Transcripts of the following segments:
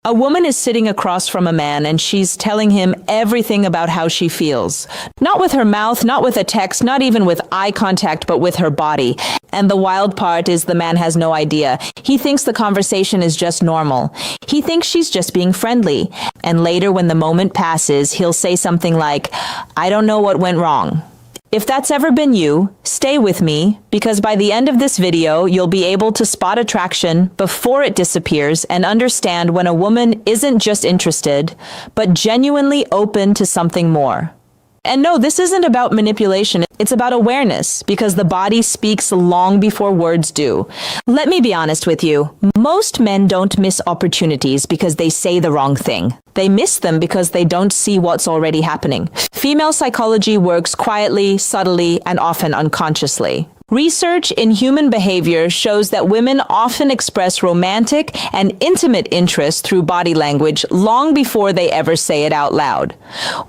A woman is sitting across from a man and she's telling him everything about how she feels. Not with her mouth, not with a text, not even with eye contact, but with her body. And the wild part is the man has no idea. He thinks the conversation is just normal. He thinks she's just being friendly. And later, when the moment passes, he'll say something like, "I don't know what went wrong." If that's ever been you, stay with me, because by the end of this video, you'll be able to spot attraction before it disappears and understand when a woman isn't just interested, but genuinely open to something more. And no, this isn't about manipulation. It's about awareness, because the body speaks long before words do. Let me be honest with you. Most men don't miss opportunities because they say the wrong thing. They miss them because they don't see what's already happening. Female psychology works quietly, subtly, and often unconsciously. Research in human behavior shows that women often express romantic and intimate interest through body language long before they ever say it out loud.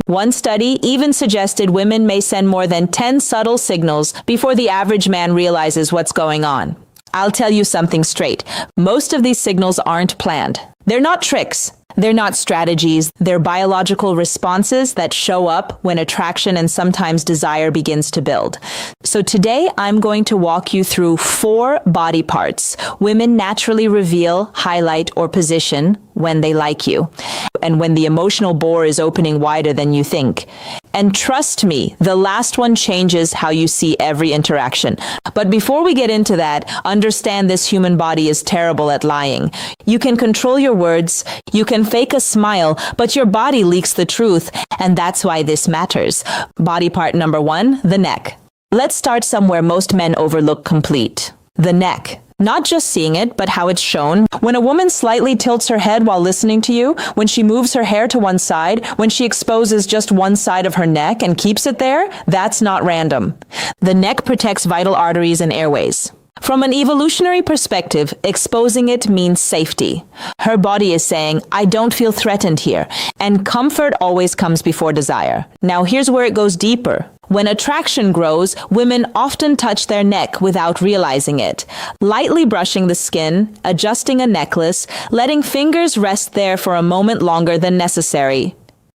One study even suggested women may send more than 10 subtle signals before the average man realizes what's going on. I'll tell you something straight. Most of these signals aren't planned. They're not tricks. They're not strategies. They're biological responses that show up when attraction and sometimes desire begins to build. So today, I'm going to walk you through 4 body parts women naturally reveal, highlight, or position when they like you, and when the emotional bore is opening wider than you think. And trust me, the last one changes how you see every interaction. But before we get into that, understand this human body is terrible at lying. You can control your words, you can fake a smile, but your body leaks the truth, and that's why this matters. Body part number 1, the neck. Let's start somewhere most men overlook complete. The neck. Not just seeing it, but how it's shown. When a woman slightly tilts her head while listening to you, when she moves her hair to one side, when she exposes just one side of her neck and keeps it there, that's not random. The neck protects vital arteries and airways. From an evolutionary perspective, exposing it means safety. Her body is saying, I don't feel threatened here, and comfort always comes before desire. Now here's where it goes deeper. When attraction grows, women often touch their neck without realizing it, lightly brushing the skin, adjusting a necklace, letting fingers rest there for a moment longer than necessary.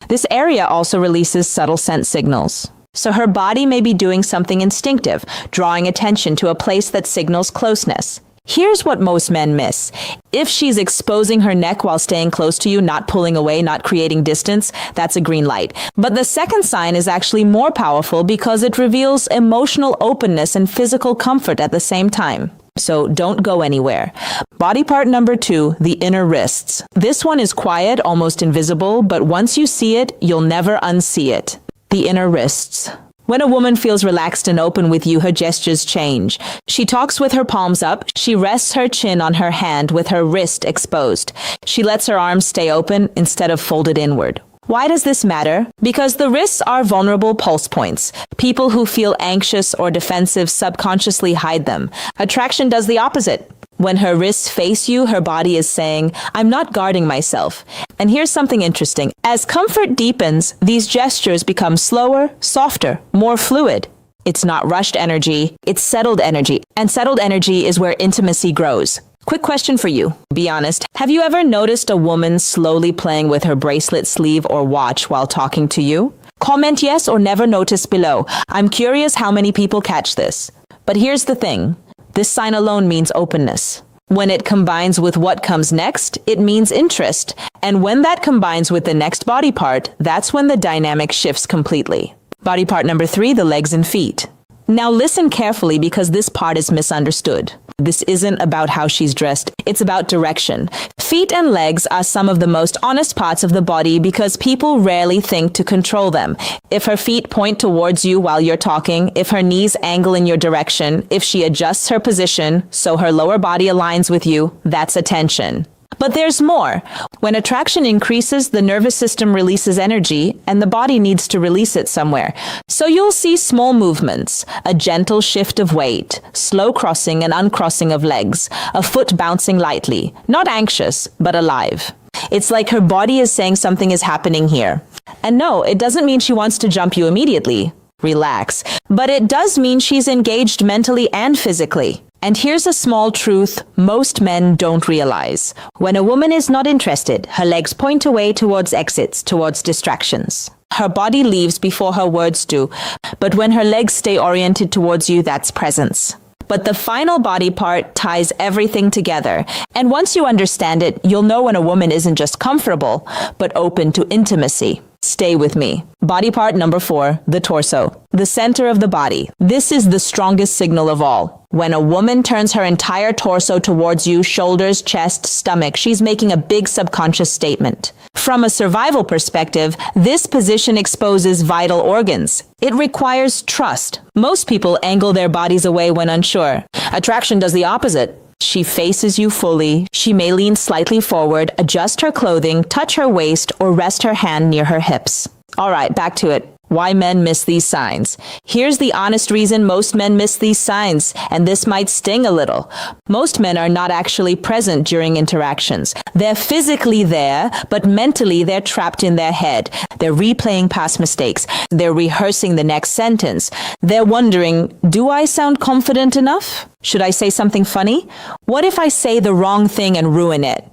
This area also releases subtle scent signals. So her body may be doing something instinctive, drawing attention to a place that signals closeness. Here's what most men miss. If she's exposing her neck while staying close to you, not pulling away, not creating distance, that's a green light. But the second sign is actually more powerful because it reveals emotional openness and physical comfort at the same time. So don't go anywhere. Body part number 2, the inner wrists. This one is quiet, almost invisible, but once you see it, you'll never unsee it. The inner wrists. When a woman feels relaxed and open with you, her gestures change. She talks with her palms up. She rests her chin on her hand with her wrist exposed. She lets her arms stay open instead of folded inward. Why does this matter? Because the wrists are vulnerable pulse points. People who feel anxious or defensive subconsciously hide them. Attraction does the opposite. When her wrists face you, her body is saying, I'm not guarding myself. And here's something interesting. As comfort deepens, these gestures become slower, softer, more fluid. It's not rushed energy, it's settled energy. And settled energy is where intimacy grows. Quick question for you. Be honest. Have you ever noticed a woman slowly playing with her bracelet, sleeve, or watch while talking to you? Comment yes or never notice below. I'm curious how many people catch this. But here's the thing. This sign alone means openness. When it combines with what comes next, it means interest. And when that combines with the next body part, that's when the dynamic shifts completely. Body part number 3, the legs and feet. Now listen carefully because this part is misunderstood. This isn't about how she's dressed, it's about direction. Feet and legs are some of the most honest parts of the body because people rarely think to control them. If her feet point towards you while you're talking, if her knees angle in your direction, if she adjusts her position so her lower body aligns with you, that's attention. But there's more. When attraction increases, the nervous system releases energy, and the body needs to release it somewhere. So you'll see small movements, a gentle shift of weight, slow crossing and uncrossing of legs, a foot bouncing lightly, not anxious, but alive. It's like her body is saying something is happening here. And no, it doesn't mean she wants to jump you immediately. Relax. But it does mean she's engaged mentally and physically. And here's a small truth most men don't realize. When a woman is not interested, her legs point away towards exits, towards distractions. Her body leaves before her words do, but when her legs stay oriented towards you, that's presence. But the final body part ties everything together. And once you understand it, you'll know when a woman isn't just comfortable, but open to intimacy. Stay with me. Body part number 4, the torso. The center of the body. This is the strongest signal of all. When a woman turns her entire torso towards you, shoulders, chest, stomach, she's making a big subconscious statement. From a survival perspective, this position exposes vital organs. It requires trust. Most people angle their bodies away when unsure. Attraction does the opposite. She faces you fully. She may lean slightly forward, adjust her clothing, touch her waist, or rest her hand near her hips. All right, back to it. Why men miss these signs. Here's the honest reason most men miss these signs, and this might sting a little. Most men are not actually present during interactions. They're physically there, but mentally they're trapped in their head. They're replaying past mistakes. They're rehearsing the next sentence. They're wondering, do I sound confident enough? Should I say something funny? What if I say the wrong thing and ruin it?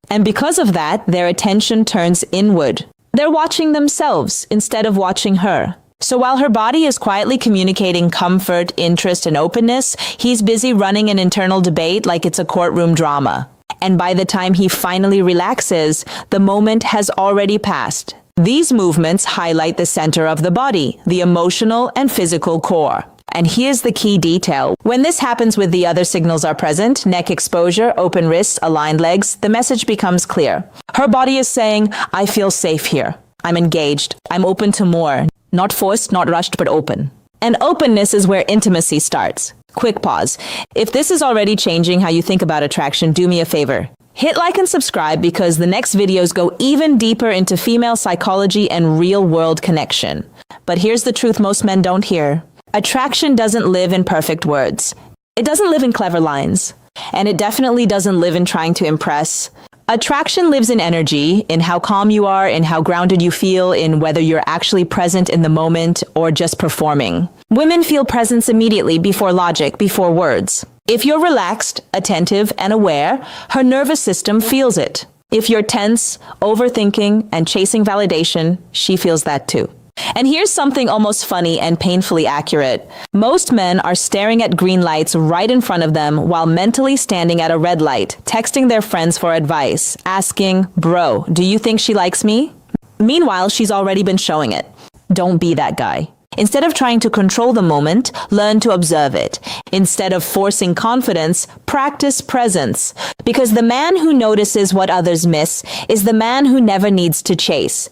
And because of that, their attention turns inward. They're watching themselves instead of watching her. So while her body is quietly communicating comfort, interest, and openness, he's busy running an internal debate like it's a courtroom drama. And by the time he finally relaxes, the moment has already passed. These movements highlight the center of the body, the emotional and physical core. And here's the key detail. When this happens with the other signals are present, neck exposure, open wrists, aligned legs, the message becomes clear. Her body is saying, I feel safe here. I'm engaged. I'm open to more. Not forced, not rushed, but open. And openness is where intimacy starts. Quick pause. If this is already changing how you think about attraction, do me a favor. Hit like and subscribe because the next videos go even deeper into female psychology and real-world connection. But here's the truth most men don't hear. Attraction doesn't live in perfect words. It doesn't live in clever lines. And it definitely doesn't live in trying to impress. Attraction lives in energy, in how calm you are, in how grounded you feel, in whether you're actually present in the moment or just performing. Women feel presence immediately before logic, before words. If you're relaxed, attentive, and aware, her nervous system feels it. If you're tense, overthinking, and chasing validation, she feels that too. And here's something almost funny and painfully accurate. Most men are staring at green lights right in front of them while mentally standing at a red light, texting their friends for advice, asking, bro, do you think she likes me? Meanwhile, she's already been showing it. Don't be that guy. Instead of trying to control the moment, learn to observe it. Instead of forcing confidence, practice presence. Because the man who notices what others miss is the man who never needs to chase.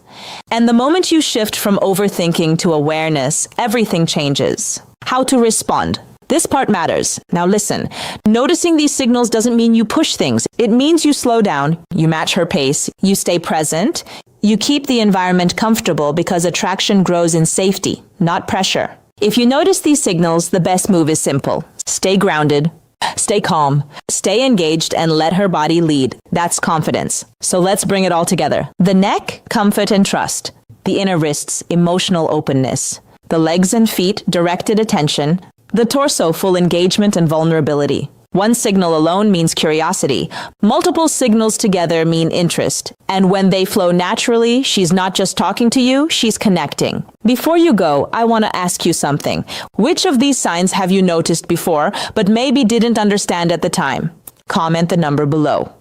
And the moment you shift from overthinking to awareness, everything changes. How to respond. This part matters. Now listen, noticing these signals doesn't mean you push things. It means you slow down, you match her pace, you stay present, you keep the environment comfortable because attraction grows in safety, not pressure. If you notice these signals, the best move is simple. Stay grounded, stay calm, stay engaged, and let her body lead. That's confidence. So let's bring it all together. The neck, comfort and trust. The inner wrists, emotional openness. The legs and feet, directed attention. The torso, full engagement and vulnerability. One signal alone means curiosity. Multiple signals together mean interest. And when they flow naturally, she's not just talking to you, she's connecting. Before you go, I want to ask you something. Which of these signs have you noticed before, but maybe didn't understand at the time? Comment the number below.